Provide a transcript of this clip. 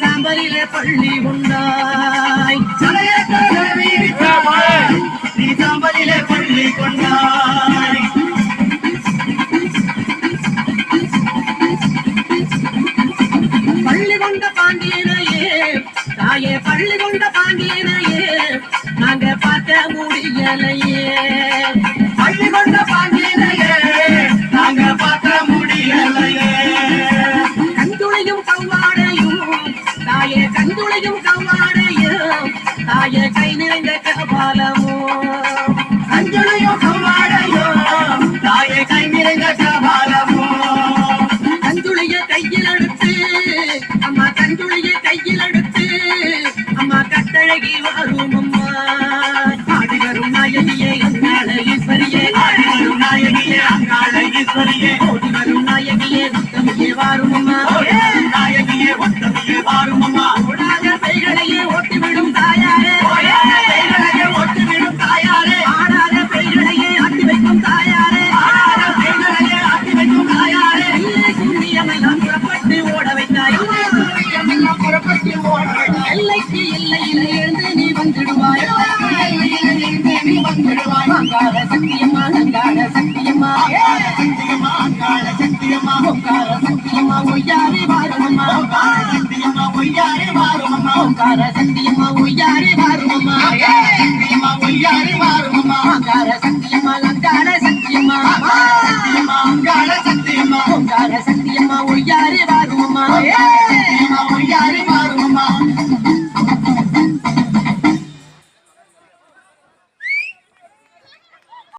சாம்பலிலே பள்ளி கொண்டாய் நீ சாம்பலிலே பள்ளி கொண்டாய் பள்ளி கொண்ட பாண்டியனையே தாயே பள்ளி கொண்ட பாண்டியனையே நாங்க பார்க்க முடியலையே பள்ளி கொண்ட பாண்டியனையே நாங்க பார்க்க முடியலையே கந்துளையும் கவ்வாடையும் தாயே கந்துளையும் கவ்வாடையும் தாயே கை நிறைந்த கபாலமோ கந்துளையும் கவ்வாடையும் தாயே கை நிறைந்த கபாலமோ கந்துளைய கையில் எடுத்து அம்மா கந்துளைய கையில் எடுத்து அம்மா கட்டழகி வரும் அம்மா ஆடி வரும் நாயகியே அங்காள ஈஸ்வரியே ஆடி வரும் நாயகியே அங்காள ஈஸ்வரியே ஓடி வரும் நாயகியே உத்தமியே வாரும் அம்மா நாயகியே உத்தமியே வாரும் அம்மா ஓடாத பெய்களையே ஓட்டிவிடும் தாயாரே பெய்களையே ஓட்டிவிடும் தாயாரே ஆடாத பெய்களையே ஆட்டி வைக்கும் தாயாரே ஆடாத பெய்களையே ஆட்டி வைக்கும் தாயாரே சூரியமெல்லாம் புறப்பட்டு ஓட வைத்தாய் எல்லைக்கு எல்லையில் எழுந்து நீ வந்துடுவாய் அங்காள சக்தியம்மா அங்காள சக்தியம்மா அங்காள சக்தியம்மா ஓங்கார சக்தியம்மா ஒய்யாரே வாருமம்மா ஓங்கார சக்தியம்மா ஒய்யாரே வாருமம்மா ஓங்கார சக்தியம்மா ஒய்யாரே வாருமம்மா